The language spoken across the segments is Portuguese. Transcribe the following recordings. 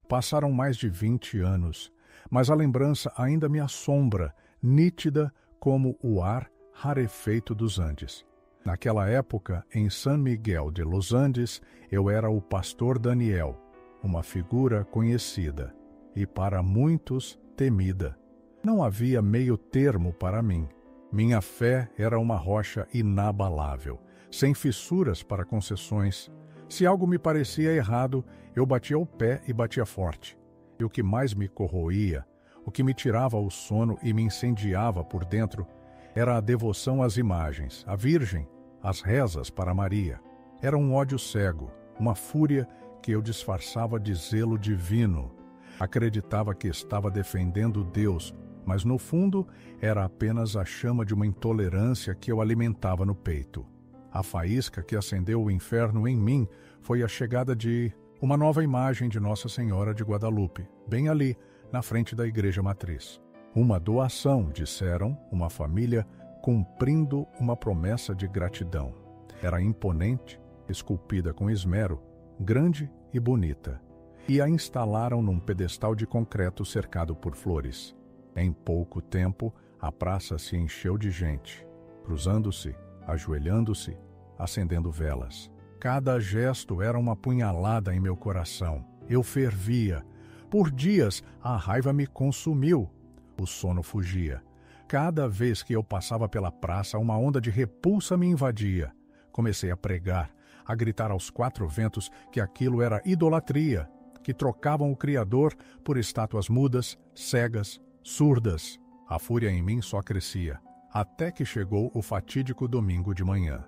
Passaram mais de 20 anos, mas a lembrança ainda me assombra, nítida como o ar rarefeito dos Andes. Naquela época, em San Miguel de los Andes, eu era o pastor Daniel, uma figura conhecida e para muitos temida. Não havia meio termo para mim. Minha fé era uma rocha inabalável, sem fissuras para concessões. Se algo me parecia errado, eu batia o pé e batia forte. E o que mais me corroía, o que me tirava o sono e me incendiava por dentro, era a devoção às imagens, à Virgem, as rezas para Maria. Era um ódio cego, uma fúria que eu disfarçava de zelo divino. Acreditava que estava defendendo Deus, mas no fundo era apenas a chama de uma intolerância que eu alimentava no peito. A faísca que acendeu o inferno em mim foi a chegada de uma nova imagem de Nossa Senhora de Guadalupe, bem ali, na frente da igreja matriz. Uma doação, disseram, uma família cumprindo uma promessa de gratidão. Era imponente, esculpida com esmero, grande e bonita. E a instalaram num pedestal de concreto cercado por flores. Em pouco tempo, a praça se encheu de gente, cruzando-se, ajoelhando-se, acendendo velas. Cada gesto era uma punhalada em meu coração. Eu fervia. Por dias, a raiva me consumiu. O sono fugia. Cada vez que eu passava pela praça, uma onda de repulsa me invadia. Comecei a pregar, a gritar aos quatro ventos que aquilo era idolatria, que trocavam o Criador por estátuas mudas, cegas, surdas. A fúria em mim só crescia, até que chegou o fatídico domingo de manhã.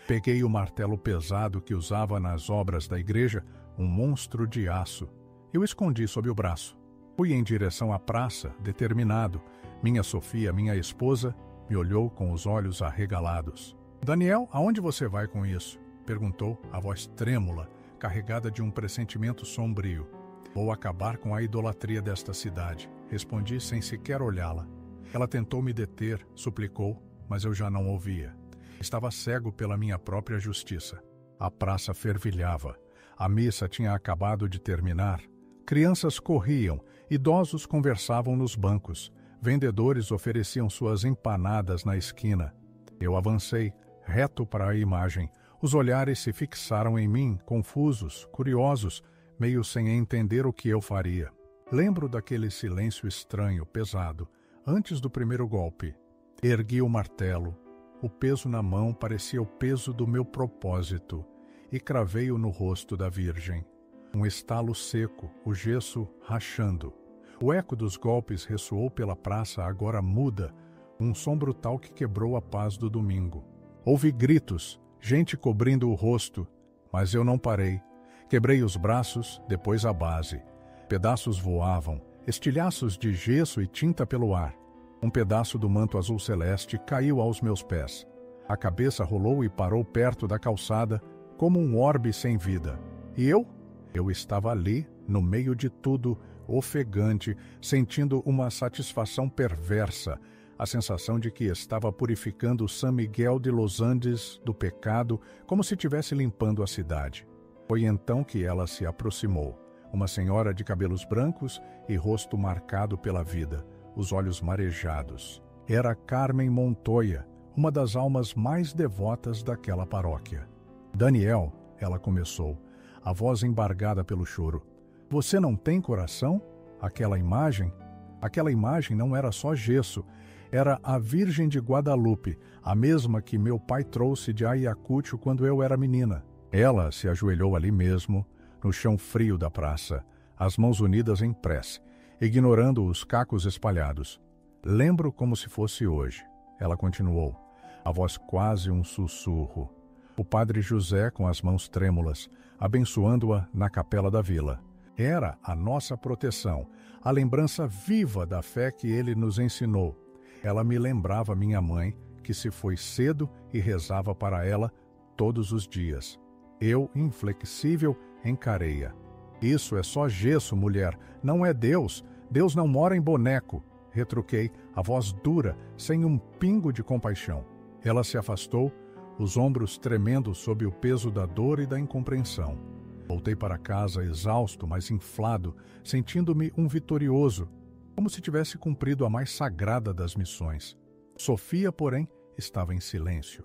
Peguei o martelo pesado que usava nas obras da igreja, um monstro de aço. Eu escondi sob o braço. Fui em direção à praça, determinado. Minha Sofia, minha esposa, me olhou com os olhos arregalados. "Daniel, aonde você vai com isso?" perguntou, a voz trêmula, carregada de um pressentimento sombrio. "Vou acabar com a idolatria desta cidade", respondi sem sequer olhá-la. Ela tentou me deter, suplicou, mas eu já não ouvia. Estava cego pela minha própria justiça. A praça fervilhava. A missa tinha acabado de terminar. Crianças corriam, idosos conversavam nos bancos, vendedores ofereciam suas empanadas na esquina. Eu avancei, reto para a imagem. Os olhares se fixaram em mim, confusos, curiosos, meio sem entender o que eu faria. Lembro daquele silêncio estranho, pesado, antes do primeiro golpe. Ergui o martelo. O peso na mão parecia o peso do meu propósito, e cravei-o no rosto da Virgem. Um estalo seco, o gesso rachando. O eco dos golpes ressoou pela praça agora muda, um som brutal que quebrou a paz do domingo. Houve gritos, gente cobrindo o rosto, mas eu não parei. Quebrei os braços, depois a base. Pedaços voavam, estilhaços de gesso e tinta pelo ar. Um pedaço do manto azul celeste caiu aos meus pés. A cabeça rolou e parou perto da calçada, como um orbe sem vida. E eu? Eu estava ali, no meio de tudo, ofegante, sentindo uma satisfação perversa, a sensação de que estava purificando San Miguel de los Andes do pecado, como se estivesse limpando a cidade. Foi então que ela se aproximou, uma senhora de cabelos brancos e rosto marcado pela vida, os olhos marejados. Era Carmen Montoya, uma das almas mais devotas daquela paróquia. "Daniel", ela começou, a voz embargada pelo choro. "Você não tem coração? Aquela imagem não era só gesso, era a Virgem de Guadalupe, a mesma que meu pai trouxe de Ayacucho quando eu era menina." Ela se ajoelhou ali mesmo, no chão frio da praça, as mãos unidas em prece, ignorando os cacos espalhados. "Lembro como se fosse hoje", ela continuou, a voz quase um sussurro. O padre José com as mãos trêmulas, abençoando-a na capela da vila. Era a nossa proteção, a lembrança viva da fé que ele nos ensinou. Ela me lembrava minha mãe, que se foi cedo e rezava para ela todos os dias. Eu, inflexível, encarei-a. "Isso é só gesso, mulher, não é Deus. Deus não mora em boneco", retruquei, a voz dura, sem um pingo de compaixão. Ela se afastou, os ombros tremendo sob o peso da dor e da incompreensão. Voltei para casa exausto, mas inflado, sentindo-me um vitorioso, como se tivesse cumprido a mais sagrada das missões. Sofia, porém, estava em silêncio.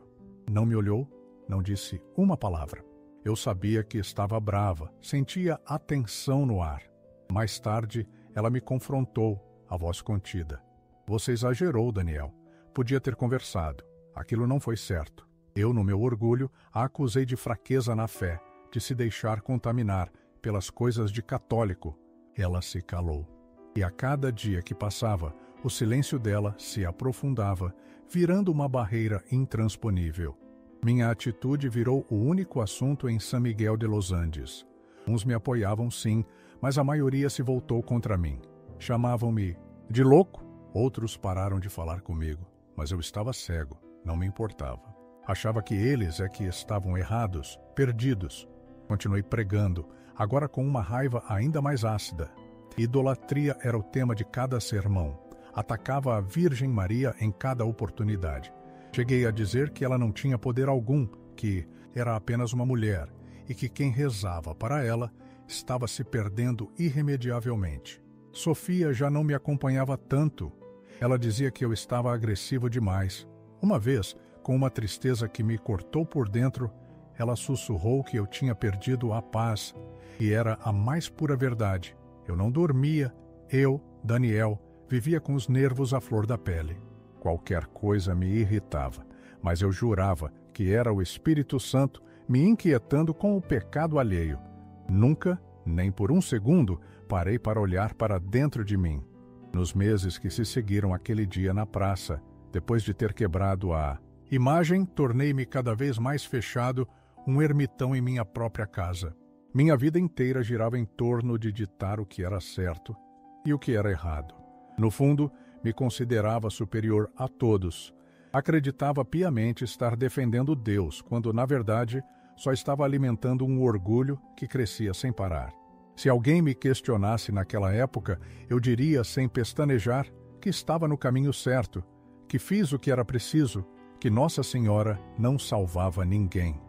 Não me olhou, não disse uma palavra. Eu sabia que estava brava, sentia a tensão no ar. Mais tarde, ela me confrontou, a voz contida. Você exagerou, Daniel. Podia ter conversado. Aquilo não foi certo. Eu, no meu orgulho, a acusei de fraqueza na fé, de se deixar contaminar pelas coisas de católico. Ela se calou. E a cada dia que passava, o silêncio dela se aprofundava, virando uma barreira intransponível. Minha atitude virou o único assunto em San Miguel de los Andes. Uns me apoiavam, sim, mas a maioria se voltou contra mim. Chamavam-me de louco. Outros pararam de falar comigo, mas eu estava cego, não me importava. Achava que eles é que estavam errados, perdidos. Continuei pregando, agora com uma raiva ainda mais ácida. Idolatria era o tema de cada sermão. Atacava a Virgem Maria em cada oportunidade. Cheguei a dizer que ela não tinha poder algum, que era apenas uma mulher, e que quem rezava para ela estava se perdendo irremediavelmente. Sofia já não me acompanhava tanto. Ela dizia que eu estava agressivo demais. Uma vez, com uma tristeza que me cortou por dentro, ela sussurrou que eu tinha perdido a paz, e era a mais pura verdade. Eu não dormia, eu, Daniel, vivia com os nervos à flor da pele. Qualquer coisa me irritava, mas eu jurava que era o Espírito Santo me inquietando com o pecado alheio. Nunca, nem por um segundo, parei para olhar para dentro de mim. Nos meses que se seguiram aquele dia na praça, depois de ter quebrado a imagem, tornei-me cada vez mais fechado, um ermitão em minha própria casa. Minha vida inteira girava em torno de ditar o que era certo e o que era errado. No fundo, me considerava superior a todos. Acreditava piamente estar defendendo Deus, quando, na verdade, só estava alimentando um orgulho que crescia sem parar. Se alguém me questionasse naquela época, eu diria, sem pestanejar, que estava no caminho certo, que fiz o que era preciso, que Nossa Senhora não salvava ninguém.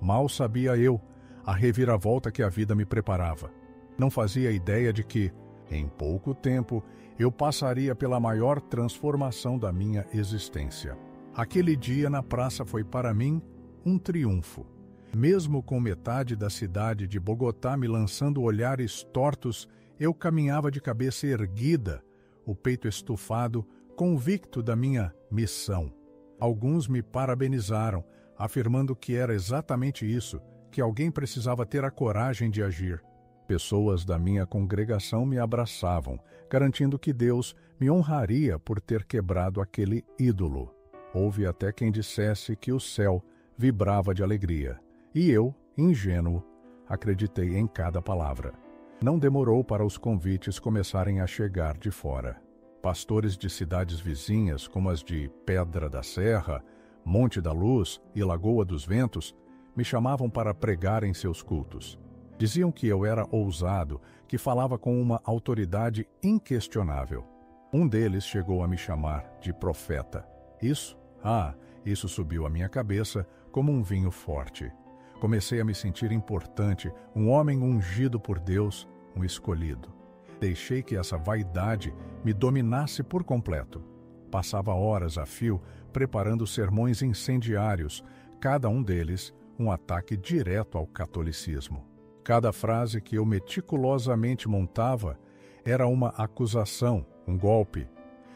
Mal sabia eu a reviravolta que a vida me preparava. Não fazia ideia de que, em pouco tempo, eu passaria pela maior transformação da minha existência. Aquele dia na praça foi para mim um triunfo. Mesmo com metade da cidade de Bogotá me lançando olhares tortos, eu caminhava de cabeça erguida, o peito estufado, convicto da minha missão. Alguns me parabenizaram, afirmando que era exatamente isso, que alguém precisava ter a coragem de agir. Pessoas da minha congregação me abraçavam, garantindo que Deus me honraria por ter quebrado aquele ídolo. Houve até quem dissesse que o céu vibrava de alegria. E eu, ingênuo, acreditei em cada palavra. Não demorou para os convites começarem a chegar de fora. Pastores de cidades vizinhas, como as de Pedra da Serra, Monte da Luz e Lagoa dos Ventos, me chamavam para pregar em seus cultos. Diziam que eu era ousado, que falava com uma autoridade inquestionável. Um deles chegou a me chamar de profeta. Isso subiu à minha cabeça como um vinho forte. Comecei a me sentir importante, um homem ungido por Deus, um escolhido. Deixei que essa vaidade me dominasse por completo. Passava horas a fio preparando sermões incendiários, cada um deles um ataque direto ao catolicismo. Cada frase que eu meticulosamente montava era uma acusação, um golpe.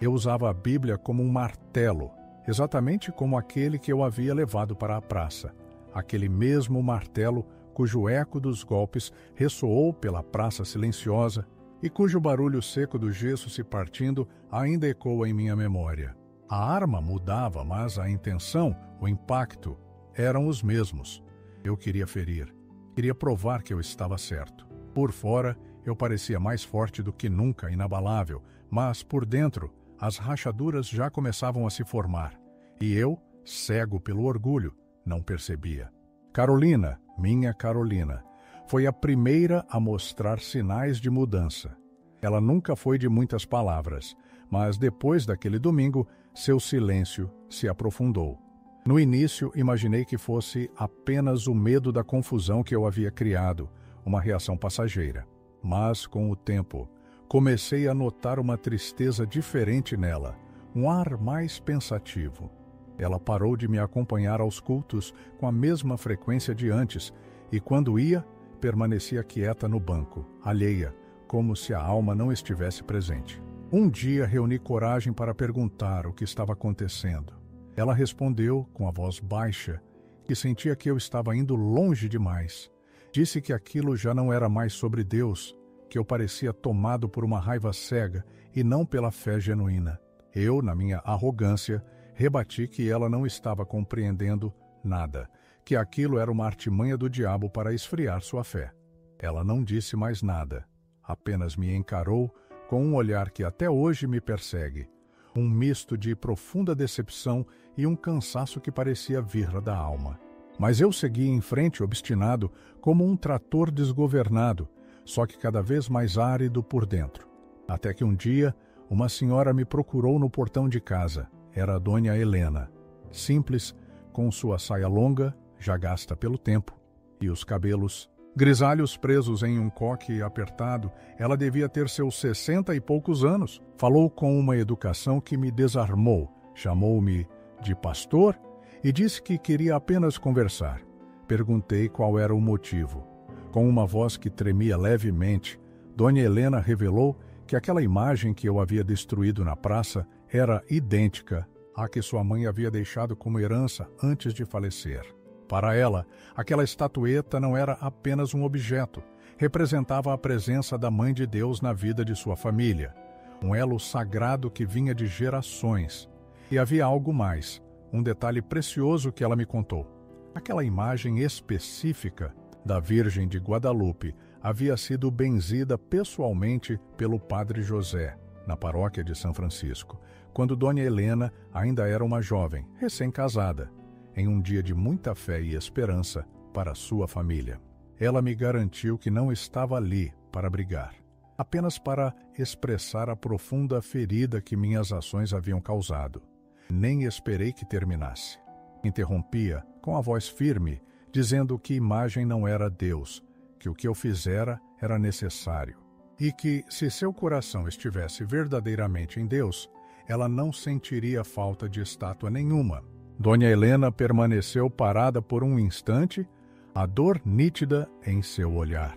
Eu usava a Bíblia como um martelo, exatamente como aquele que eu havia levado para a praça. Aquele mesmo martelo cujo eco dos golpes ressoou pela praça silenciosa e cujo barulho seco do gesso se partindo ainda ecoa em minha memória. A arma mudava, mas a intenção, o impacto, eram os mesmos. Eu queria ferir. Queria provar que eu estava certo. Por fora, eu parecia mais forte do que nunca, inabalável, mas, por dentro, as rachaduras já começavam a se formar. E eu, cego pelo orgulho, não percebia. Carolina, minha Carolina, foi a primeira a mostrar sinais de mudança. Ela nunca foi de muitas palavras, mas depois daquele domingo, seu silêncio se aprofundou. No início, imaginei que fosse apenas o medo da confusão que eu havia criado, uma reação passageira. Mas, com o tempo, comecei a notar uma tristeza diferente nela, um ar mais pensativo. Ela parou de me acompanhar aos cultos com a mesma frequência de antes, e quando ia, permanecia quieta no banco, alheia, como se a alma não estivesse presente. Um dia reuni coragem para perguntar o que estava acontecendo. Ela respondeu, com a voz baixa, que sentia que eu estava indo longe demais. Disse que aquilo já não era mais sobre Deus, que eu parecia tomado por uma raiva cega e não pela fé genuína. Eu, na minha arrogância, rebati que ela não estava compreendendo nada, que aquilo era uma artimanha do diabo para esfriar sua fé. Ela não disse mais nada, apenas me encarou com um olhar que até hoje me persegue, um misto de profunda decepção e um cansaço que parecia vir da alma. Mas eu segui em frente obstinado como um trator desgovernado, só que cada vez mais árido por dentro. Até que um dia, uma senhora me procurou no portão de casa. Era a Dona Helena, simples, com sua saia longa, já gasta pelo tempo, e os cabelos grisalhos presos em um coque apertado. Ela devia ter seus 60 e poucos anos. Falou com uma educação que me desarmou, chamou-me de pastor e disse que queria apenas conversar. Perguntei qual era o motivo. Com uma voz que tremia levemente, Dona Helena revelou que aquela imagem que eu havia destruído na praça era idêntica à que sua mãe havia deixado como herança antes de falecer. Para ela, aquela estatueta não era apenas um objeto, representava a presença da Mãe de Deus na vida de sua família, um elo sagrado que vinha de gerações. E havia algo mais, um detalhe precioso que ela me contou. Aquela imagem específica da Virgem de Guadalupe havia sido benzida pessoalmente pelo Padre José, na paróquia de São Francisco, quando Dona Helena ainda era uma jovem, recém-casada, em um dia de muita fé e esperança para sua família. Ela me garantiu que não estava ali para brigar, apenas para expressar a profunda ferida que minhas ações haviam causado. Nem esperei que terminasse. Interrompia com a voz firme, dizendo que imagem não era Deus, que o que eu fizera era necessário, e que, se seu coração estivesse verdadeiramente em Deus, ela não sentiria falta de estátua nenhuma. Dona Helena permaneceu parada por um instante, a dor nítida em seu olhar.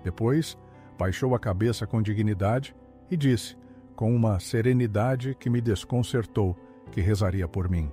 Depois, baixou a cabeça com dignidade e disse, com uma serenidade que me desconcertou, que rezaria por mim.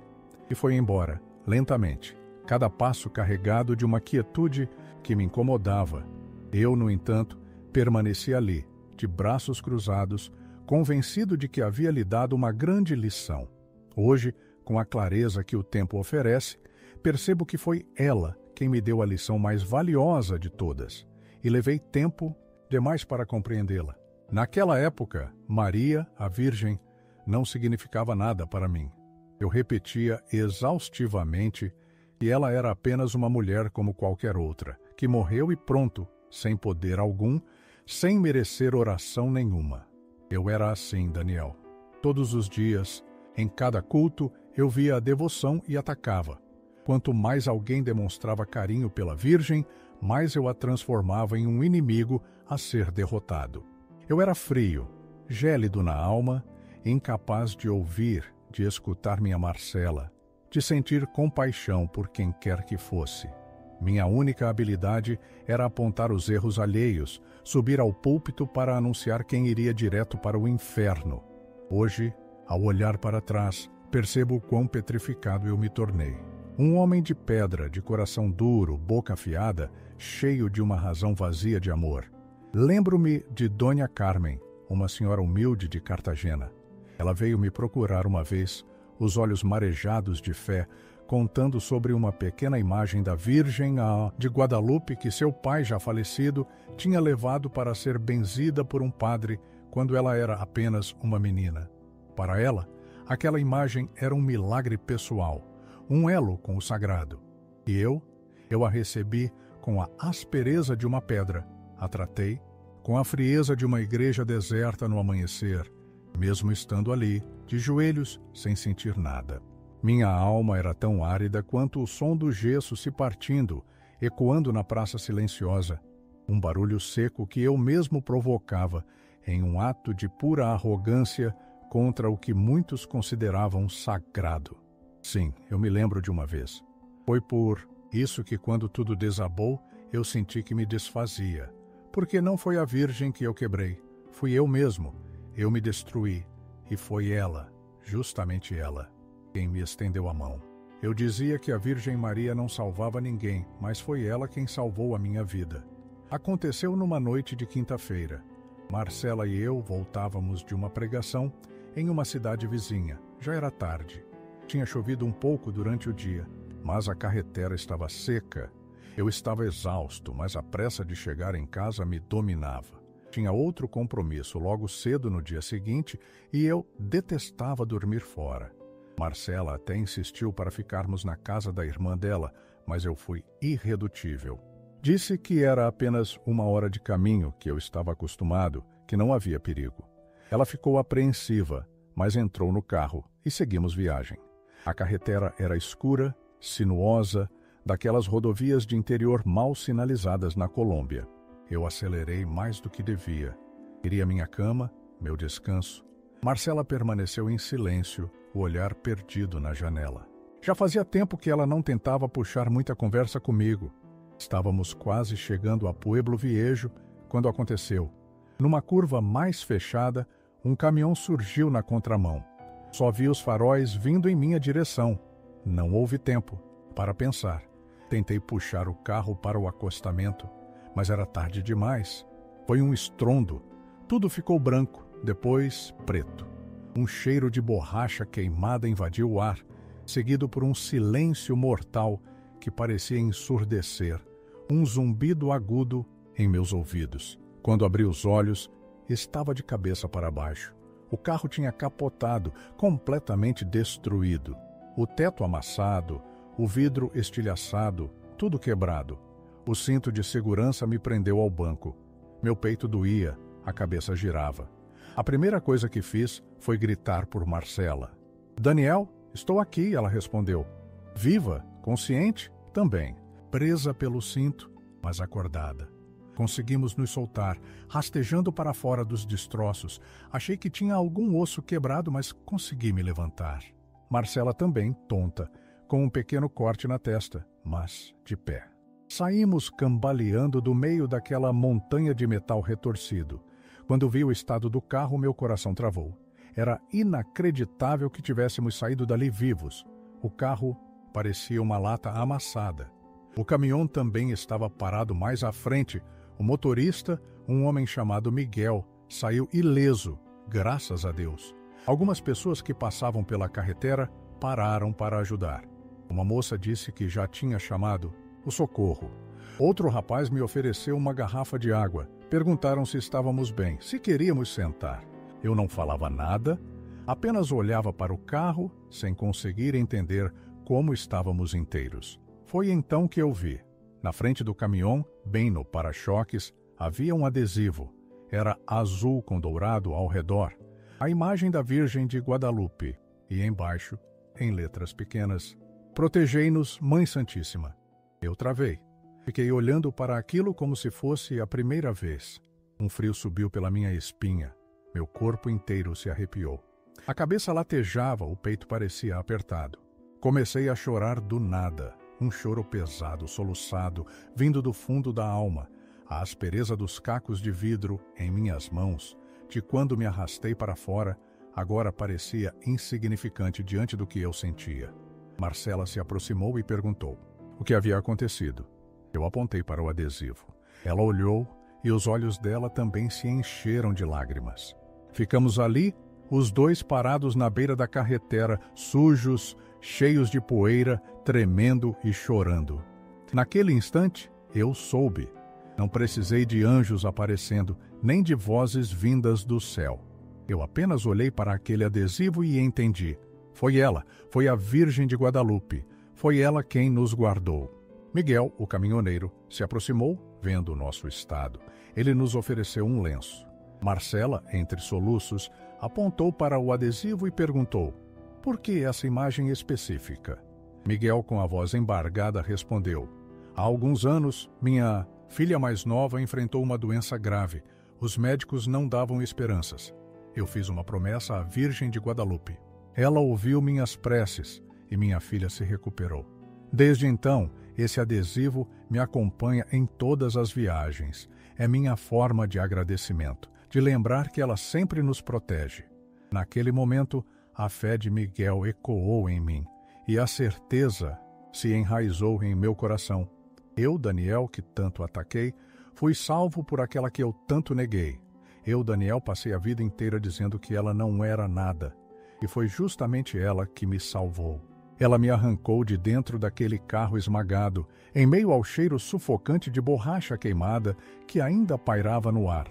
E foi embora, lentamente, cada passo carregado de uma quietude que me incomodava. Eu, no entanto, permaneci ali, de braços cruzados, convencido de que havia lhe dado uma grande lição. Hoje, com a clareza que o tempo oferece, percebo que foi ela quem me deu a lição mais valiosa de todas, e levei tempo demais para compreendê-la. Naquela época, Maria, a Virgem, não significava nada para mim. Eu repetia exaustivamente que ela era apenas uma mulher como qualquer outra, que morreu e pronto, sem poder algum, sem merecer oração nenhuma. Eu era assim, Daniel. Todos os dias, em cada culto, eu via a devoção e atacava. Quanto mais alguém demonstrava carinho pela Virgem, mais eu a transformava em um inimigo a ser derrotado. Eu era frio, gélido na alma, incapaz de ouvir, de escutar minha Marcela, de sentir compaixão por quem quer que fosse. Minha única habilidade era apontar os erros alheios, subir ao púlpito para anunciar quem iria direto para o inferno. Hoje, ao olhar para trás, percebo o quão petrificado eu me tornei. Um homem de pedra, de coração duro, boca afiada, cheio de uma razão vazia de amor. Lembro-me de Dona Carmen, uma senhora humilde de Cartagena. Ela veio me procurar uma vez, os olhos marejados de fé, contando sobre uma pequena imagem da Virgem de Guadalupe que seu pai, já falecido, tinha levado para ser benzida por um padre quando ela era apenas uma menina. Para ela, aquela imagem era um milagre pessoal, um elo com o sagrado. E eu a recebi com a aspereza de uma pedra, a tratei com a frieza de uma igreja deserta no amanhecer, mesmo estando ali, de joelhos, sem sentir nada. Minha alma era tão árida quanto o som do gesso se partindo, ecoando na praça silenciosa. um barulho seco que eu mesmo provocava em um ato de pura arrogância contra o que muitos consideravam sagrado. Sim, eu me lembro de uma vez. Foi por isso que quando tudo desabou, eu senti que me desfazia. Porque não foi a Virgem que eu quebrei, fui eu mesmo. Eu me destruí, e foi ela, justamente ela, quem me estendeu a mão. Eu dizia que a Virgem Maria não salvava ninguém, mas foi ela quem salvou a minha vida. Aconteceu numa noite de quinta-feira. Marcela e eu voltávamos de uma pregação em uma cidade vizinha. Já era tarde. Tinha chovido um pouco durante o dia, mas a carretera estava seca. Eu estava exausto, mas a pressa de chegar em casa me dominava. Tinha outro compromisso logo cedo no dia seguinte e eu detestava dormir fora. Marcela até insistiu para ficarmos na casa da irmã dela, mas eu fui irredutível. Disse que era apenas 1 hora de caminho, que eu estava acostumado, que não havia perigo. Ela ficou apreensiva, mas entrou no carro e seguimos viagem. A carretera era escura, sinuosa, daquelas rodovias de interior mal sinalizadas na Colômbia. Eu acelerei mais do que devia. Queria minha cama, meu descanso. Marcela permaneceu em silêncio, o olhar perdido na janela. Já fazia tempo que ela não tentava puxar muita conversa comigo. Estávamos quase chegando a Pueblo Viejo quando aconteceu. Numa curva mais fechada, um caminhão surgiu na contramão. Só vi os faróis vindo em minha direção. Não houve tempo para pensar. Tentei puxar o carro para o acostamento, mas era tarde demais. Foi um estrondo. Tudo ficou branco, depois preto. Um cheiro de borracha queimada invadiu o ar, seguido por um silêncio mortal que parecia ensurdecer, um zumbido agudo em meus ouvidos. Quando abri os olhos, estava de cabeça para baixo. O carro tinha capotado, completamente destruído. O teto amassado, o vidro estilhaçado, tudo quebrado. O cinto de segurança me prendeu ao banco. Meu peito doía, a cabeça girava. A primeira coisa que fiz foi gritar por Marcela. "Daniel, estou aqui", ela respondeu. Viva, consciente? Também. Presa pelo cinto, mas acordada. Conseguimos nos soltar, rastejando para fora dos destroços. Achei que tinha algum osso quebrado, mas consegui me levantar. Marcela também, tonta, com um pequeno corte na testa, mas de pé. Saímos cambaleando do meio daquela montanha de metal retorcido. Quando vi o estado do carro, meu coração travou. Era inacreditável que tivéssemos saído dali vivos. O carro parecia uma lata amassada. O caminhão também estava parado mais à frente. O motorista, um homem chamado Miguel, saiu ileso, graças a Deus. Algumas pessoas que passavam pela carretera pararam para ajudar. Uma moça disse que já tinha chamado o socorro. Outro rapaz me ofereceu uma garrafa de água. Perguntaram se estávamos bem, se queríamos sentar. Eu não falava nada, apenas olhava para o carro, sem conseguir entender como estávamos inteiros. Foi então que eu vi. Na frente do caminhão, bem no para-choques, havia um adesivo. Era azul com dourado ao redor. A imagem da Virgem de Guadalupe. E embaixo, em letras pequenas, "Protegei-nos, Mãe Santíssima". Eu travei. Fiquei olhando para aquilo como se fosse a primeira vez. Um frio subiu pela minha espinha. Meu corpo inteiro se arrepiou. A cabeça latejava, o peito parecia apertado. Comecei a chorar do nada. Um choro pesado, soluçado, vindo do fundo da alma. A aspereza dos cacos de vidro em minhas mãos, de quando me arrastei para fora, agora parecia insignificante diante do que eu sentia. Marcela se aproximou e perguntou o que havia acontecido. Eu apontei para o adesivo. Ela olhou e os olhos dela também se encheram de lágrimas. Ficamos ali, os dois parados na beira da carretera, sujos, cheios de poeira, tremendo e chorando. Naquele instante, eu soube. Não precisei de anjos aparecendo, nem de vozes vindas do céu. Eu apenas olhei para aquele adesivo e entendi. Foi ela, foi a Virgem de Guadalupe. Foi ela quem nos guardou. Miguel, o caminhoneiro, se aproximou, vendo o nosso estado. Ele nos ofereceu um lenço. Marcela, entre soluços, apontou para o adesivo e perguntou: "Por que essa imagem específica?" Miguel, com a voz embargada, respondeu: "Há alguns anos, minha Filha mais nova enfrentou uma doença grave. Os médicos não davam esperanças. Eu fiz uma promessa à Virgem de Guadalupe. Ela ouviu minhas preces e minha filha se recuperou. Desde então, esse adesivo me acompanha em todas as viagens. É minha forma de agradecimento, de lembrar que ela sempre nos protege. Naquele momento, a fé de Miguel ecoou em mim e a certeza se enraizou em meu coração. Eu, Daniel, que tanto ataquei, fui salvo por aquela que eu tanto neguei. Eu, Daniel, passei a vida inteira dizendo que ela não era nada. E foi justamente ela que me salvou. Ela me arrancou de dentro daquele carro esmagado, em meio ao cheiro sufocante de borracha queimada que ainda pairava no ar.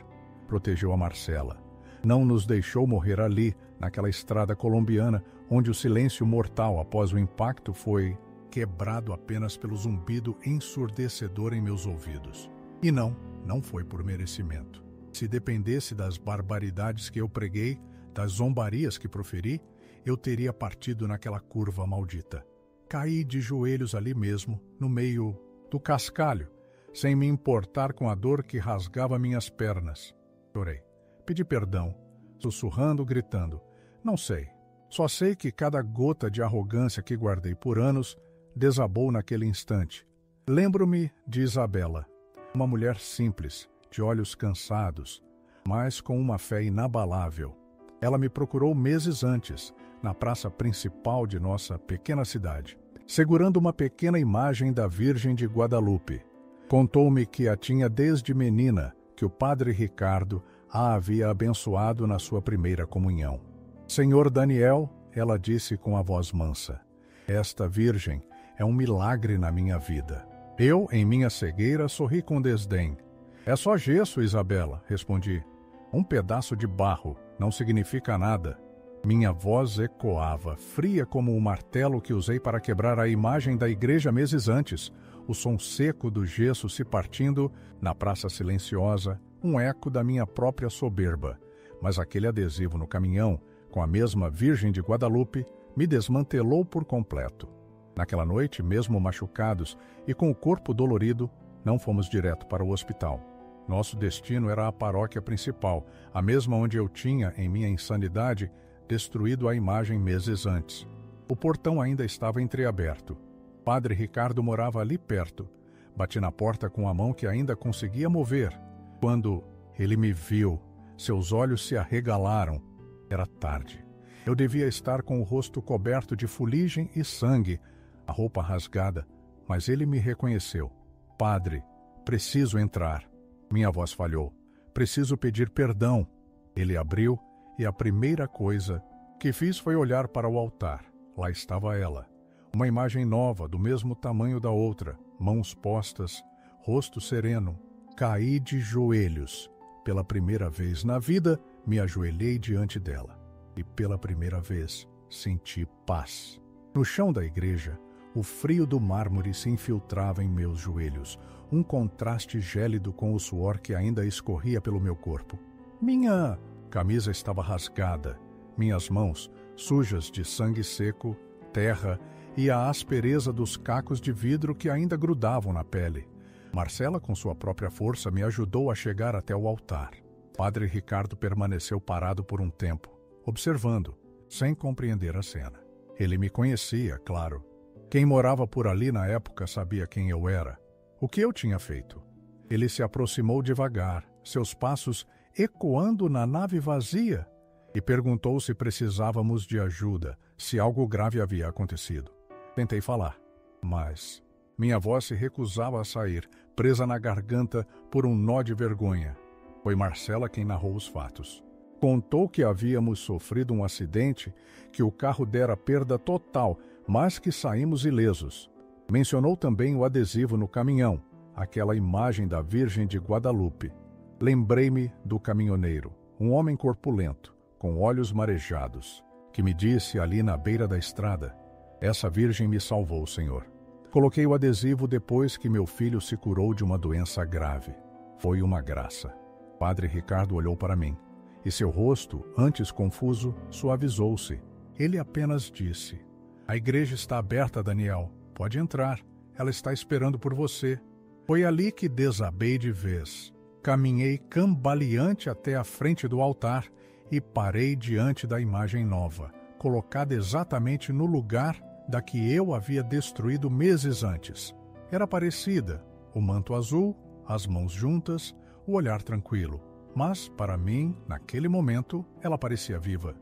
Protegeu a Marcela. Não nos deixou morrer ali, naquela estrada colombiana, onde o silêncio mortal após o impacto foi quebrado apenas pelo zumbido ensurdecedor em meus ouvidos. E não foi por merecimento. Se dependesse das barbaridades que eu preguei, das zombarias que proferi, eu teria partido naquela curva maldita. Caí de joelhos ali mesmo, no meio do cascalho, sem me importar com a dor que rasgava minhas pernas. Chorei. Pedi perdão, sussurrando, gritando. Não sei. Só sei que cada gota de arrogância que guardei por anos desabou naquele instante. Lembro-me de Isabela, uma mulher simples, de olhos cansados, mas com uma fé inabalável. Ela me procurou meses antes, na praça principal de nossa pequena cidade, segurando uma pequena imagem da Virgem de Guadalupe. Contou-me que a tinha desde menina, que o padre Ricardo a havia abençoado na sua primeira comunhão. Senhor Daniel, ela disse com a voz mansa, esta Virgem é um milagre na minha vida. Eu, em minha cegueira, sorri com desdém. É só gesso, Isabela, respondi. Um pedaço de barro não significa nada. Minha voz ecoava, fria como o martelo que usei para quebrar a imagem da igreja meses antes, o som seco do gesso se partindo na praça silenciosa, um eco da minha própria soberba. Mas aquele adesivo no caminhão, com a mesma Virgem de Guadalupe, me desmantelou por completo. Naquela noite, mesmo machucados e com o corpo dolorido, não fomos direto para o hospital. Nosso destino era a paróquia principal, a mesma onde eu tinha, em minha insanidade, destruído a imagem meses antes. O portão ainda estava entreaberto. Padre Ricardo morava ali perto. Bati na porta com a mão que ainda conseguia mover. Quando ele me viu, seus olhos se arregalaram. Era tarde. Eu devia estar com o rosto coberto de fuligem e sangue, a roupa rasgada, mas ele me reconheceu. Padre, preciso entrar. Minha voz falhou. Preciso pedir perdão. Ele abriu e a primeira coisa que fiz foi olhar para o altar. Lá estava ela. Uma imagem nova, do mesmo tamanho da outra, mãos postas, rosto sereno. Caí de joelhos. Pela primeira vez na vida, me ajoelhei diante dela. E pela primeira vez, senti paz. No chão da igreja, o frio do mármore se infiltrava em meus joelhos, um contraste gélido com o suor que ainda escorria pelo meu corpo. Minha camisa estava rasgada, minhas mãos sujas de sangue seco, terra e a aspereza dos cacos de vidro que ainda grudavam na pele. Marcela, com sua própria força, me ajudou a chegar até o altar. Padre Ricardo permaneceu parado por um tempo, observando, sem compreender a cena. Ele me conhecia, claro. Quem morava por ali na época sabia quem eu era, o que eu tinha feito. Ele se aproximou devagar, seus passos ecoando na nave vazia, e perguntou se precisávamos de ajuda, se algo grave havia acontecido. Tentei falar, mas minha voz se recusava a sair, presa na garganta por um nó de vergonha. Foi Marcela quem narrou os fatos. Contou que havíamos sofrido um acidente, que o carro dera perda total, mas que saímos ilesos. Mencionou também o adesivo no caminhão, aquela imagem da Virgem de Guadalupe. Lembrei-me do caminhoneiro, um homem corpulento, com olhos marejados, que me disse ali na beira da estrada, essa Virgem me salvou, Senhor. Coloquei o adesivo depois que meu filho se curou de uma doença grave. Foi uma graça. Padre Ricardo olhou para mim, e seu rosto, antes confuso, suavizou-se. Ele apenas disse, a igreja está aberta, Daniel. Pode entrar. Ela está esperando por você. Foi ali que desabei de vez. Caminhei cambaleante até a frente do altar e parei diante da imagem nova, colocada exatamente no lugar da que eu havia destruído meses antes. Era parecida, o manto azul, as mãos juntas, o olhar tranquilo. Mas, para mim, naquele momento, ela parecia viva.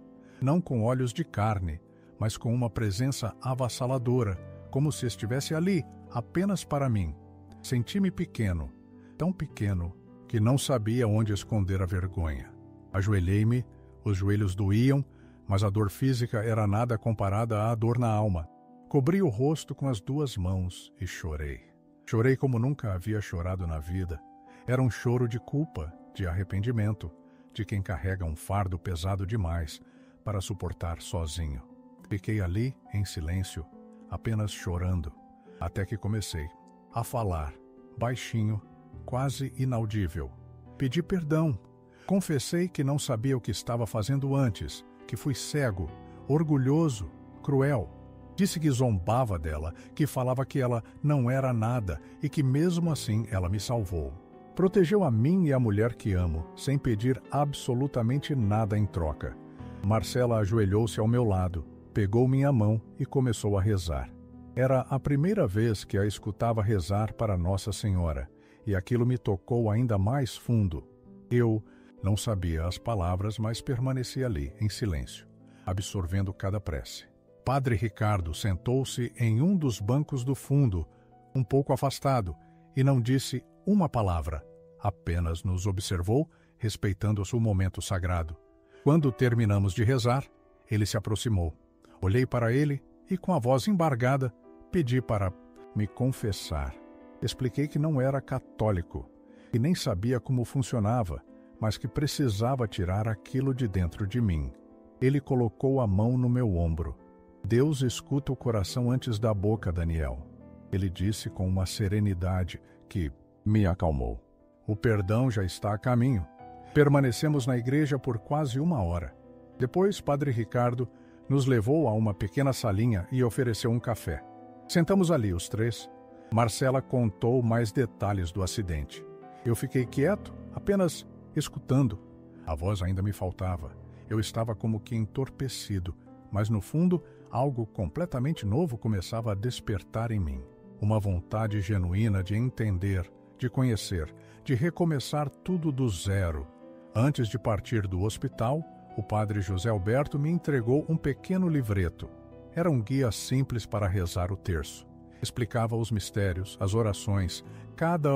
Não com olhos de carne, mas com uma presença avassaladora, como se estivesse ali, apenas para mim. Senti-me pequeno, tão pequeno, que não sabia onde esconder a vergonha. Ajoelhei-me, os joelhos doíam, mas a dor física era nada comparada à dor na alma. Cobri o rosto com as 2 mãos e chorei. Chorei como nunca havia chorado na vida. Era um choro de culpa, de arrependimento, de quem carrega um fardo pesado demais para suportar sozinho. Fiquei ali, em silêncio, apenas chorando, até que comecei a falar, baixinho, quase inaudível. Pedi perdão. Confessei que não sabia o que estava fazendo antes, que fui cego, orgulhoso, cruel. Disse que zombava dela, que falava que ela não era nada e que mesmo assim ela me salvou. Protegeu a mim e a mulher que amo, sem pedir absolutamente nada em troca. Marcela ajoelhou-se ao meu lado, pegou minha mão e começou a rezar. Era a primeira vez que a escutava rezar para Nossa Senhora, e aquilo me tocou ainda mais fundo. Eu não sabia as palavras, mas permaneci ali, em silêncio, absorvendo cada prece. Padre Ricardo sentou-se em um dos bancos do fundo, um pouco afastado, e não disse uma palavra, apenas nos observou, respeitando o seu momento sagrado. Quando terminamos de rezar, ele se aproximou. Olhei para ele e, com a voz embargada, pedi para me confessar. Expliquei que não era católico, que nem sabia como funcionava, mas que precisava tirar aquilo de dentro de mim. Ele colocou a mão no meu ombro. Deus escuta o coração antes da boca, Daniel. Ele disse com uma serenidade que me acalmou. O perdão já está a caminho. Permanecemos na igreja por quase 1 hora. Depois, Padre Ricardo nos levou a uma pequena salinha e ofereceu um café. Sentamos ali, os 3. Marcela contou mais detalhes do acidente. Eu fiquei quieto, apenas escutando. A voz ainda me faltava. Eu estava como que entorpecido, mas no fundo, algo completamente novo começava a despertar em mim. Uma vontade genuína de entender, de conhecer, de recomeçar tudo do zero. Antes de partir do hospital, o padre José Alberto me entregou um pequeno livreto. Era um guia simples para rezar o terço. Explicava os mistérios, as orações, cada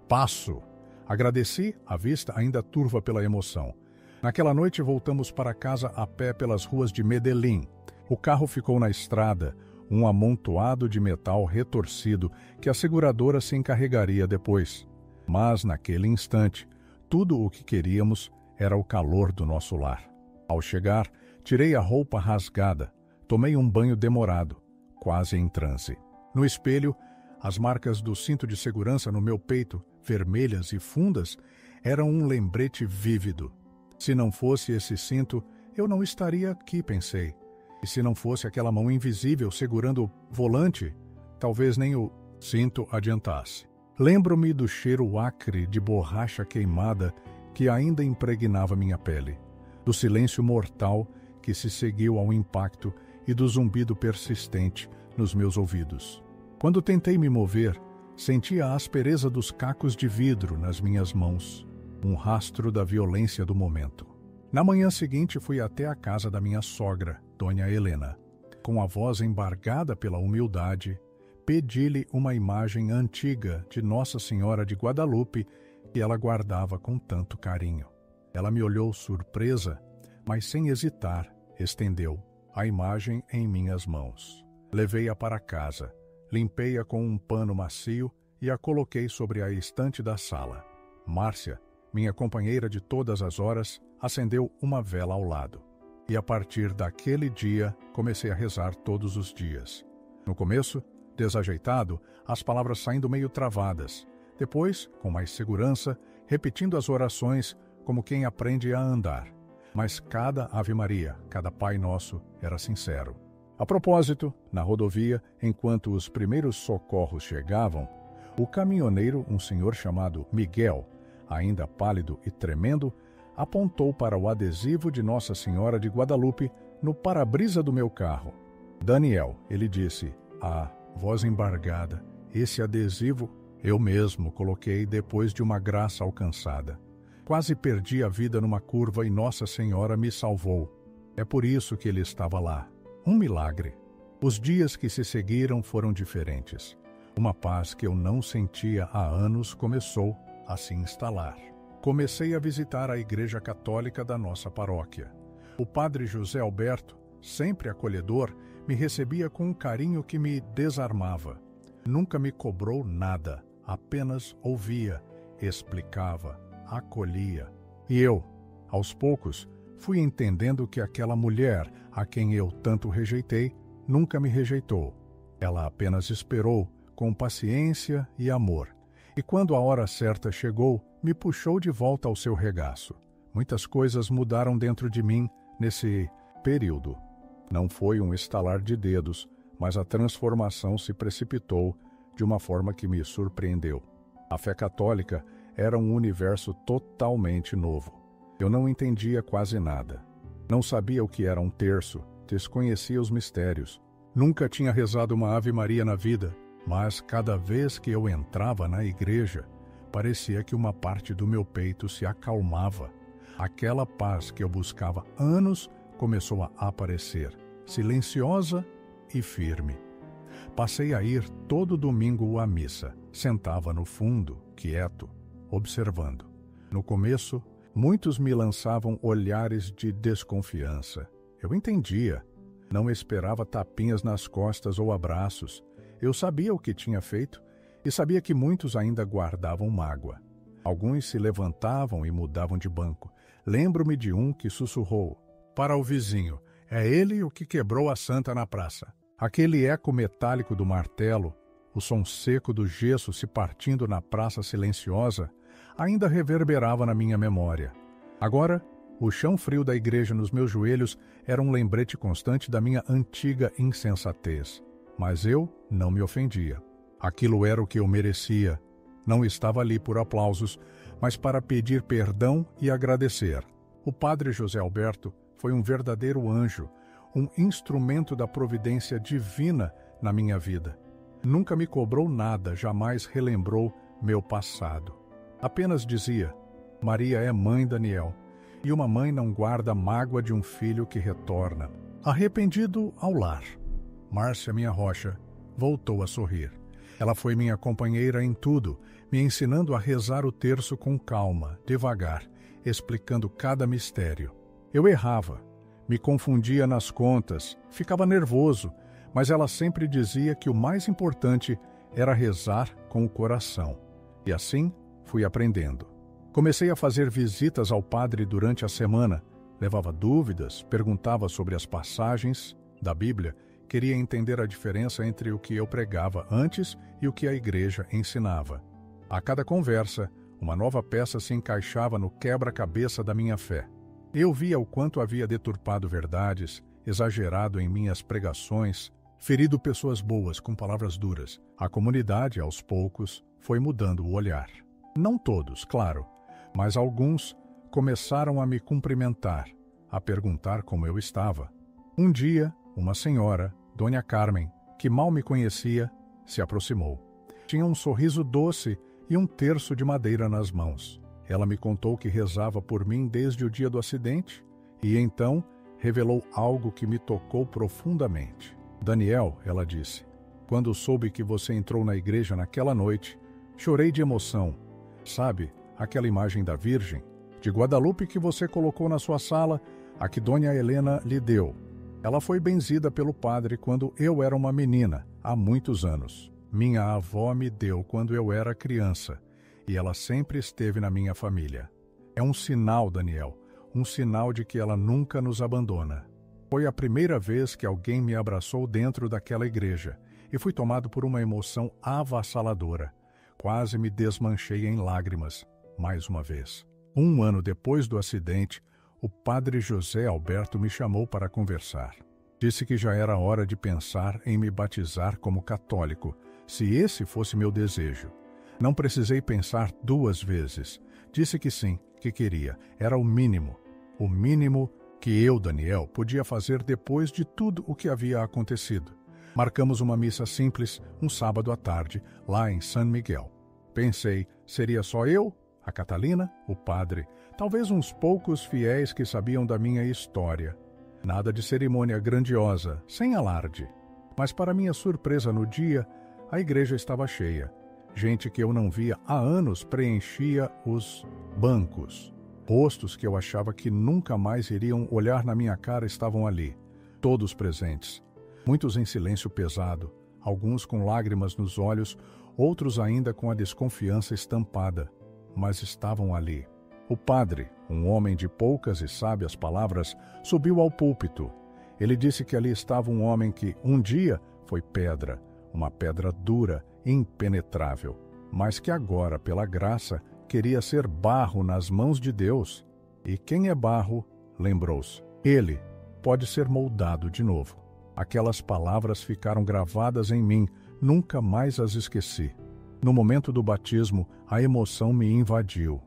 passo. Agradeci, a vista ainda turva pela emoção. Naquela noite voltamos para casa a pé pelas ruas de Medellín. O carro ficou na estrada, um amontoado de metal retorcido que a seguradora se encarregaria depois. Mas, naquele instante, tudo o que queríamos era o calor do nosso lar. Ao chegar, tirei a roupa rasgada, tomei um banho demorado, quase em transe. No espelho, as marcas do cinto de segurança no meu peito, vermelhas e fundas, eram um lembrete vívido. Se não fosse esse cinto, eu não estaria aqui, pensei. E se não fosse aquela mão invisível segurando o volante, talvez nem o cinto adiantasse. Lembro-me do cheiro acre de borracha queimada que ainda impregnava minha pele, do silêncio mortal que se seguiu ao impacto e do zumbido persistente nos meus ouvidos. Quando tentei me mover, senti a aspereza dos cacos de vidro nas minhas mãos, um rastro da violência do momento. Na manhã seguinte fui até a casa da minha sogra, Dona Helena. Com a voz embargada pela humildade, pedi-lhe uma imagem antiga de Nossa Senhora de Guadalupe que ela guardava com tanto carinho. Ela me olhou surpresa, mas sem hesitar, estendeu a imagem em minhas mãos. Levei-a para casa, limpei-a com um pano macio e a coloquei sobre a estante da sala. Márcia, minha companheira de todas as horas, acendeu uma vela ao lado. E a partir daquele dia, comecei a rezar todos os dias. No começo, desajeitado, as palavras saindo meio travadas. Depois, com mais segurança, repetindo as orações como quem aprende a andar. Mas cada Ave Maria, cada Pai Nosso era sincero. A propósito, na rodovia, enquanto os primeiros socorros chegavam, O caminhoneiro, um senhor chamado Miguel, ainda pálido e tremendo, apontou para o adesivo de Nossa Senhora de Guadalupe no para-brisa do meu carro. Daniel, ele disse, voz embargada, esse adesivo eu mesmo coloquei depois de uma graça alcançada. Quase perdi a vida numa curva e Nossa Senhora me salvou. É por isso que ele estava lá. Um milagre. Os dias que se seguiram foram diferentes. Uma paz que eu não sentia há anos começou a se instalar. Comecei a visitar a igreja católica da nossa paróquia. O padre José Alberto, sempre acolhedor, me recebia com um carinho que me desarmava. Nunca me cobrou nada, apenas ouvia, explicava, acolhia. E eu, aos poucos, fui entendendo que aquela mulher, a quem eu tanto rejeitei, nunca me rejeitou. Ela apenas esperou, com paciência e amor. E quando a hora certa chegou, me puxou de volta ao seu regaço. Muitas coisas mudaram dentro de mim nesse período. Não foi um estalar de dedos, mas a transformação se precipitou de uma forma que me surpreendeu. A fé católica era um universo totalmente novo. Eu não entendia quase nada. Não sabia o que era um terço, desconhecia os mistérios. Nunca tinha rezado uma Ave Maria na vida, mas cada vez que eu entrava na igreja, parecia que uma parte do meu peito se acalmava. Aquela paz que eu buscava há anos começou a aparecer, silenciosa e firme. Passei a ir todo domingo à missa. Sentava no fundo, quieto, observando. No começo, muitos me lançavam olhares de desconfiança. Eu entendia. Não esperava tapinhas nas costas ou abraços. Eu sabia o que tinha feito e sabia que muitos ainda guardavam mágoa. Alguns se levantavam e mudavam de banco. Lembro-me de um que sussurrou para o vizinho: é ele o que quebrou a santa na praça. Aquele eco metálico do martelo, o som seco do gesso se partindo na praça silenciosa, ainda reverberava na minha memória. Agora, o chão frio da igreja nos meus joelhos era um lembrete constante da minha antiga insensatez. Mas eu não me ofendia. Aquilo era o que eu merecia. Não estava ali por aplausos, mas para pedir perdão e agradecer. O padre José Alberto foi um verdadeiro anjo, um instrumento da providência divina na minha vida. Nunca me cobrou nada, jamais relembrou meu passado. Apenas dizia: Maria é mãe Daniel, e uma mãe não guarda mágoa de um filho que retorna. Arrependido ao lar. Márcia, minha rocha, voltou a sorrir. Ela foi minha companheira em tudo, me ensinando a rezar o terço com calma, devagar, explicando cada mistério. Eu errava, me confundia nas contas, ficava nervoso, mas ela sempre dizia que o mais importante era rezar com o coração. E assim fui aprendendo. Comecei a fazer visitas ao padre durante a semana, levava dúvidas, perguntava sobre as passagens da Bíblia, queria entender a diferença entre o que eu pregava antes e o que a igreja ensinava. A cada conversa, uma nova peça se encaixava no quebra-cabeça da minha fé. Eu via o quanto havia deturpado verdades, exagerado em minhas pregações, ferido pessoas boas com palavras duras. A comunidade, aos poucos, foi mudando o olhar. Não todos, claro, mas alguns começaram a me cumprimentar, a perguntar como eu estava. Um dia, uma senhora, Dona Carmen, que mal me conhecia, se aproximou. Tinha um sorriso doce e um terço de madeira nas mãos. Ela me contou que rezava por mim desde o dia do acidente e então revelou algo que me tocou profundamente. Daniel, ela disse, quando soube que você entrou na igreja naquela noite, chorei de emoção. Sabe, aquela imagem da Virgem de Guadalupe que você colocou na sua sala, a que Dona Helena lhe deu. Ela foi benzida pelo padre quando eu era uma menina, há muitos anos. Minha avó me deu quando eu era criança, e ela sempre esteve na minha família. É um sinal, Daniel, um sinal de que ela nunca nos abandona. Foi a primeira vez que alguém me abraçou dentro daquela igreja, e fui tomado por uma emoção avassaladora. Quase me desmanchei em lágrimas, mais uma vez. 1 ano depois do acidente, o padre José Alberto me chamou para conversar. Disse que já era hora de pensar em me batizar como católico, se esse fosse meu desejo. Não precisei pensar 2 vezes. Disse que sim, que queria. Era o mínimo. O mínimo que eu, Daniel, podia fazer depois de tudo o que havia acontecido. Marcamos uma missa simples, um sábado à tarde, lá em San Miguel. Pensei, seria só eu, a Catalina, o padre, talvez uns poucos fiéis que sabiam da minha história. Nada de cerimônia grandiosa, sem alarde. Mas para minha surpresa no dia, a igreja estava cheia. Gente que eu não via há anos preenchia os bancos. Rostos que eu achava que nunca mais iriam olhar na minha cara estavam ali, todos presentes. Muitos em silêncio pesado, alguns com lágrimas nos olhos, outros ainda com a desconfiança estampada. Mas estavam ali. O padre, um homem de poucas e sábias palavras, subiu ao púlpito. Ele disse que ali estava um homem que, um dia, foi pedra, uma pedra dura, impenetrável, mas que agora, pela graça, queria ser barro nas mãos de Deus. E quem é barro, lembrou-se, ele pode ser moldado de novo. Aquelas palavras ficaram gravadas em mim, nunca mais as esqueci. No momento do batismo, a emoção me invadiu.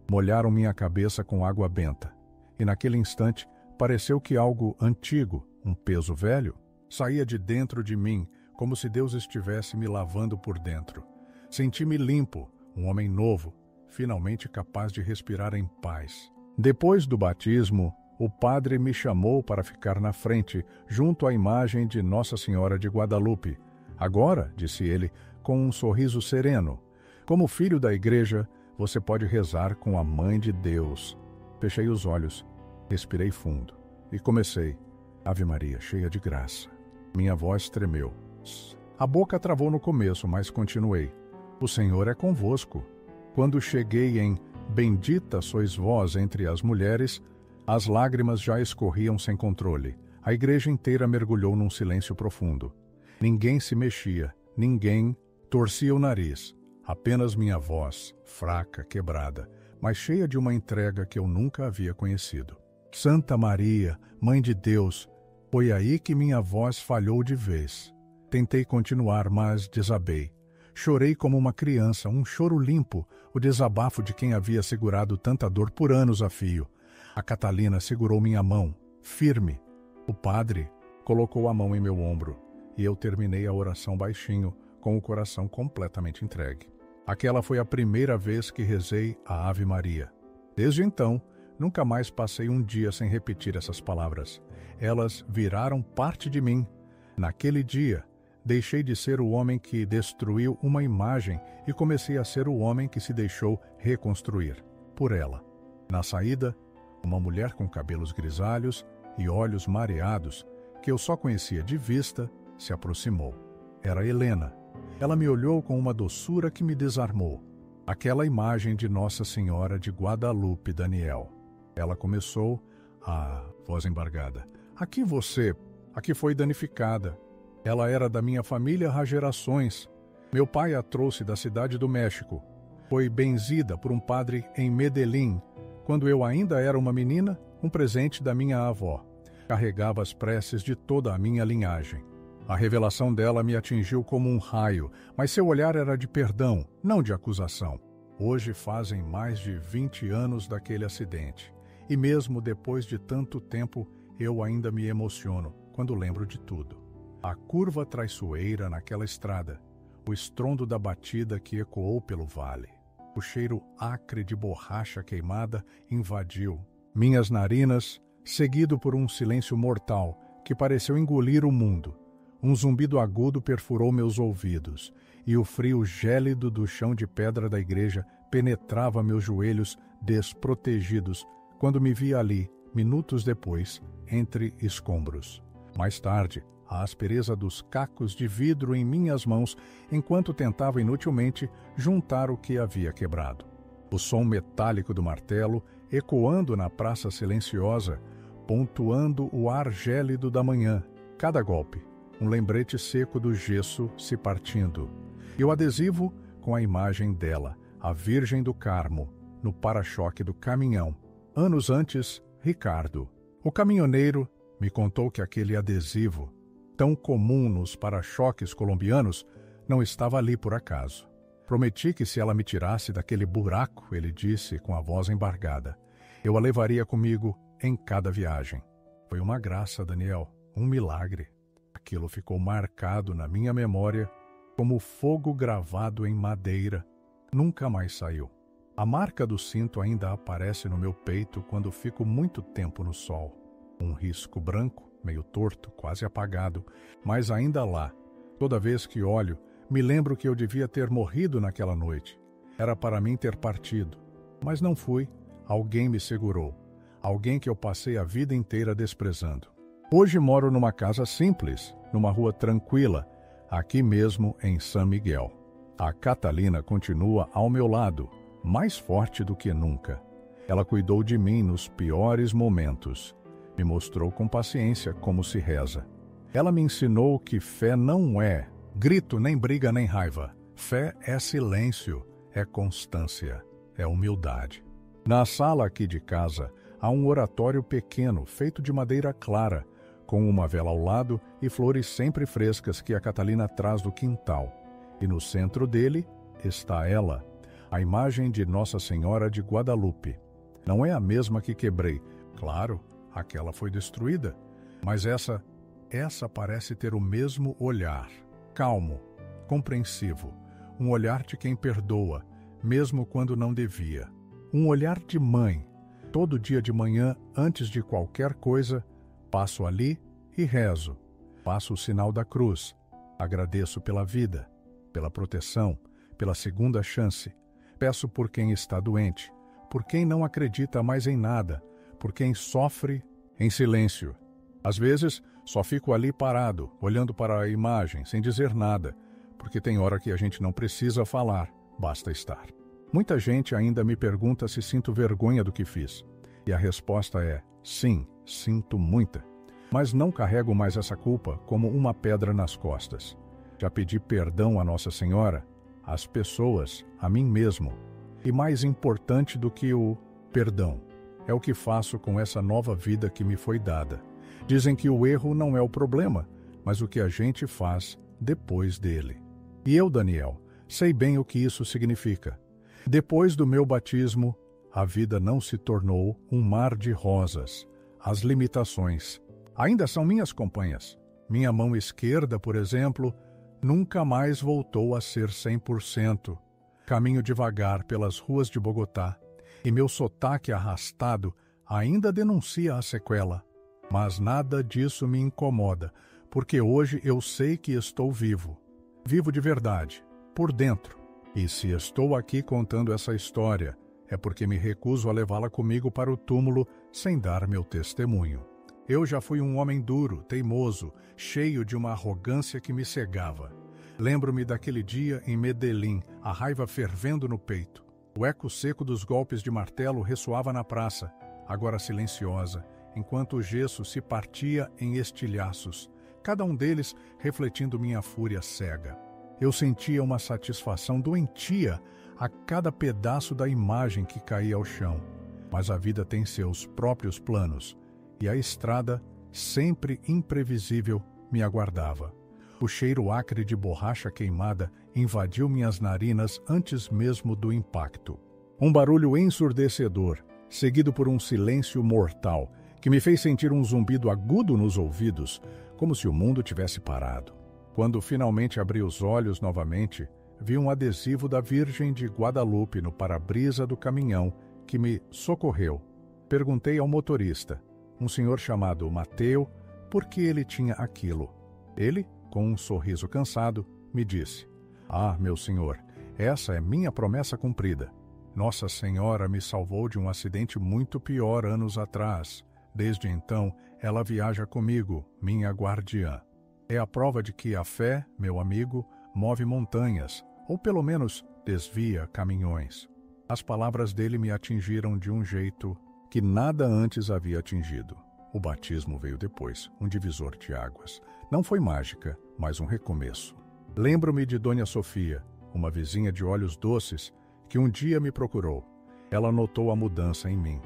Molharam minha cabeça com água benta. E naquele instante, pareceu que algo antigo, um peso velho, saía de dentro de mim, como se Deus estivesse me lavando por dentro. Senti-me limpo, um homem novo, finalmente capaz de respirar em paz. Depois do batismo, o padre me chamou para ficar na frente, junto à imagem de Nossa Senhora de Guadalupe. Agora, disse ele, com um sorriso sereno, como filho da igreja, você pode rezar com a Mãe de Deus. Fechei os olhos, respirei fundo e comecei. Ave Maria, cheia de graça. Minha voz tremeu. A boca travou no começo, mas continuei. O Senhor é convosco. Quando cheguei em Bendita sois vós entre as mulheres, as lágrimas já escorriam sem controle. A igreja inteira mergulhou num silêncio profundo. Ninguém se mexia, ninguém torcia o nariz. Apenas minha voz, fraca, quebrada, mas cheia de uma entrega que eu nunca havia conhecido. Santa Maria, Mãe de Deus, foi aí que minha voz falhou de vez. Tentei continuar, mas desabei. Chorei como uma criança, um choro limpo, o desabafo de quem havia segurado tanta dor por anos a fio. A Catalina segurou minha mão, firme. O padre colocou a mão em meu ombro e eu terminei a oração baixinho, com o coração completamente entregue. Aquela foi a primeira vez que rezei a Ave Maria. Desde então, nunca mais passei um dia sem repetir essas palavras. Elas viraram parte de mim. Naquele dia, deixei de ser o homem que destruiu uma imagem e comecei a ser o homem que se deixou reconstruir por ela. Na saída, uma mulher com cabelos grisalhos e olhos mareados, que eu só conhecia de vista, se aproximou. Era Helena. Ela me olhou com uma doçura que me desarmou. Aquela imagem de Nossa Senhora de Guadalupe, Daniel. Ela começou, a voz embargada. Aqui foi danificada. Ela era da minha família há gerações. Meu pai a trouxe da cidade do México. Foi benzida por um padre em Medellín. Quando eu ainda era uma menina, um presente da minha avó. Carregava as preces de toda a minha linhagem. A revelação dela me atingiu como um raio, mas seu olhar era de perdão, não de acusação. Hoje fazem mais de 20 anos daquele acidente. E mesmo depois de tanto tempo, eu ainda me emociono quando lembro de tudo. A curva traiçoeira naquela estrada, o estrondo da batida que ecoou pelo vale. O cheiro acre de borracha queimada invadiu minhas narinas, seguido por um silêncio mortal que pareceu engolir o mundo. Um zumbido agudo perfurou meus ouvidos, e o frio gélido do chão de pedra da igreja penetrava meus joelhos desprotegidos quando me vi ali, minutos depois, entre escombros. Mais tarde, a aspereza dos cacos de vidro em minhas mãos enquanto tentava inutilmente juntar o que havia quebrado. O som metálico do martelo ecoando na praça silenciosa, pontuando o ar gélido da manhã. Cada golpe, um lembrete seco do gesso se partindo. E o adesivo com a imagem dela, a Virgem do Carmo, no para-choque do caminhão. Anos antes, Ricardo, o caminhoneiro, me contou que aquele adesivo, tão comum nos para-choques colombianos, não estava ali por acaso. Prometi que se ela me tirasse daquele buraco, ele disse com a voz embargada, eu a levaria comigo em cada viagem. Foi uma graça, Daniel, um milagre. Aquilo ficou marcado na minha memória como fogo gravado em madeira. Nunca mais saiu. A marca do cinto ainda aparece no meu peito quando fico muito tempo no sol. Um risco branco, meio torto, quase apagado, mas ainda lá. Toda vez que olho, me lembro que eu devia ter morrido naquela noite. Era para mim ter partido. Mas não fui. Alguém me segurou. Alguém que eu passei a vida inteira desprezando. Hoje moro numa casa simples, numa rua tranquila, aqui mesmo em San Miguel. A Catalina continua ao meu lado, mais forte do que nunca. Ela cuidou de mim nos piores momentos. Me mostrou com paciência como se reza. Ela me ensinou que fé não é grito, nem briga, nem raiva. Fé é silêncio, é constância, é humildade. Na sala aqui de casa, há um oratório pequeno, feito de madeira clara, com uma vela ao lado e flores sempre frescas que a Catalina traz do quintal. E no centro dele está ela, a imagem de Nossa Senhora de Guadalupe. Não é a mesma que quebrei. Claro, aquela foi destruída. Mas essa parece ter o mesmo olhar. Calmo, compreensivo. Um olhar de quem perdoa, mesmo quando não devia. Um olhar de mãe. Todo dia de manhã, antes de qualquer coisa, passo ali e rezo. Passo o sinal da cruz. Agradeço pela vida, pela proteção, pela segunda chance. Peço por quem está doente, por quem não acredita mais em nada, por quem sofre em silêncio. Às vezes, só fico ali parado, olhando para a imagem, sem dizer nada, porque tem hora que a gente não precisa falar, basta estar. Muita gente ainda me pergunta se sinto vergonha do que fiz. E a resposta é, sim, sinto muita. Mas não carrego mais essa culpa como uma pedra nas costas. Já pedi perdão a Nossa Senhora, às pessoas, a mim mesmo. E mais importante do que o perdão, é o que faço com essa nova vida que me foi dada. Dizem que o erro não é o problema, mas o que a gente faz depois dele. E eu, Daniel, sei bem o que isso significa. Depois do meu batismo, a vida não se tornou um mar de rosas. As limitações ainda são minhas companhias. Minha mão esquerda, por exemplo, nunca mais voltou a ser 100%. Caminho devagar pelas ruas de Bogotá e meu sotaque arrastado ainda denuncia a sequela. Mas nada disso me incomoda, porque hoje eu sei que estou vivo. Vivo de verdade, por dentro. E se estou aqui contando essa história, é porque me recuso a levá-la comigo para o túmulo sem dar meu testemunho. Eu já fui um homem duro, teimoso, cheio de uma arrogância que me cegava. Lembro-me daquele dia em Medellín, a raiva fervendo no peito. O eco seco dos golpes de martelo ressoava na praça, agora silenciosa, enquanto o gesso se partia em estilhaços, cada um deles refletindo minha fúria cega. Eu sentia uma satisfação doentia a cada pedaço da imagem que caía ao chão. Mas a vida tem seus próprios planos, e a estrada, sempre imprevisível, me aguardava. O cheiro acre de borracha queimada invadiu minhas narinas antes mesmo do impacto. Um barulho ensurdecedor, seguido por um silêncio mortal, que me fez sentir um zumbido agudo nos ouvidos, como se o mundo tivesse parado. Quando finalmente abri os olhos novamente, vi um adesivo da Virgem de Guadalupe no para-brisa do caminhão que me socorreu. Perguntei ao motorista, um senhor chamado Mateu, por que ele tinha aquilo. Ele, com um sorriso cansado, me disse, "Ah, meu senhor, essa é minha promessa cumprida. Nossa Senhora me salvou de um acidente muito pior anos atrás. Desde então, ela viaja comigo, minha guardiã. É a prova de que a fé, meu amigo, move montanhas, ou pelo menos desvia caminhões." As palavras dele me atingiram de um jeito que nada antes havia atingido. O batismo veio depois, um divisor de águas. Não foi mágica, mas um recomeço. Lembro-me de Dona Sofia, uma vizinha de olhos doces, que um dia me procurou. Ela notou a mudança em mim.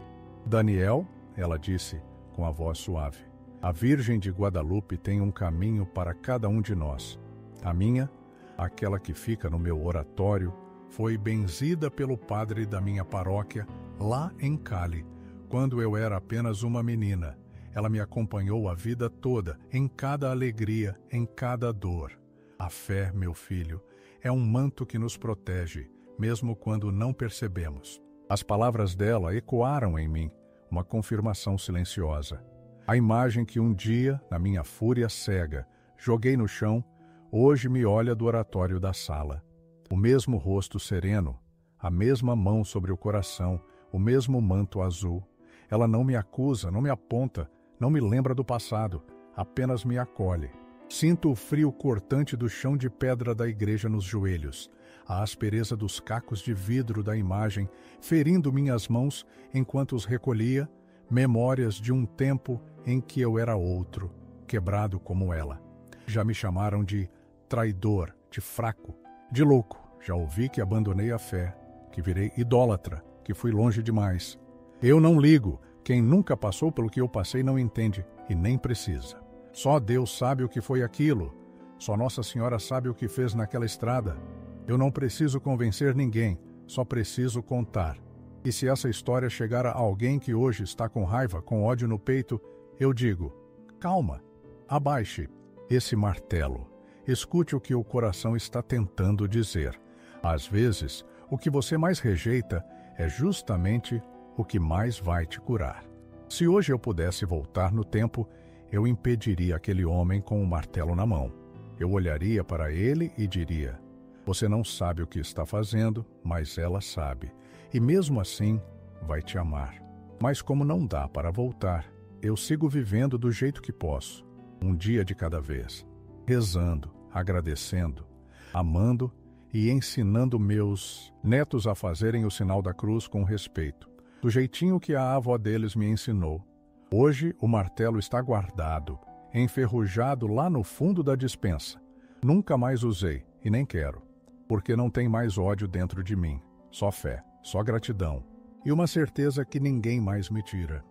"Daniel", ela disse, com a voz suave, "a Virgem de Guadalupe tem um caminho para cada um de nós. A minha, aquela que fica no meu oratório, foi benzida pelo padre da minha paróquia, lá em Cali, quando eu era apenas uma menina. Ela me acompanhou a vida toda, em cada alegria, em cada dor. A fé, meu filho, é um manto que nos protege, mesmo quando não percebemos. As palavras dela ecoaram em mim, uma confirmação silenciosa. A imagem que um dia, na minha fúria cega, joguei no chão, hoje me olha do oratório da sala. O mesmo rosto sereno, a mesma mão sobre o coração, o mesmo manto azul. Ela não me acusa, não me aponta, não me lembra do passado, apenas me acolhe. Sinto o frio cortante do chão de pedra da igreja nos joelhos, a aspereza dos cacos de vidro da imagem ferindo minhas mãos enquanto os recolhia, memórias de um tempo em que eu era outro, quebrado como ela. Já me chamaram de traidor, de fraco, de louco. Já ouvi que abandonei a fé, que virei idólatra, que fui longe demais. Eu não ligo. Quem nunca passou pelo que eu passei não entende e nem precisa. Só Deus sabe o que foi aquilo. Só Nossa Senhora sabe o que fez naquela estrada. Eu não preciso convencer ninguém, só preciso contar. E se essa história chegar a alguém que hoje está com raiva, com ódio no peito, eu digo: calma, abaixe esse martelo. Escute o que o coração está tentando dizer. Às vezes, o que você mais rejeita é justamente o que mais vai te curar. Se hoje eu pudesse voltar no tempo, eu impediria aquele homem com o martelo na mão. Eu olharia para ele e diria: você não sabe o que está fazendo, mas ela sabe. E mesmo assim, vai te amar. Mas como não dá para voltar, eu sigo vivendo do jeito que posso, um dia de cada vez, rezando, agradecendo, amando e ensinando meus netos a fazerem o sinal da cruz com respeito, do jeitinho que a avó deles me ensinou. Hoje o martelo está guardado, enferrujado lá no fundo da despensa. Nunca mais usei e nem quero, porque não tem mais ódio dentro de mim, só fé, só gratidão e uma certeza que ninguém mais me tira.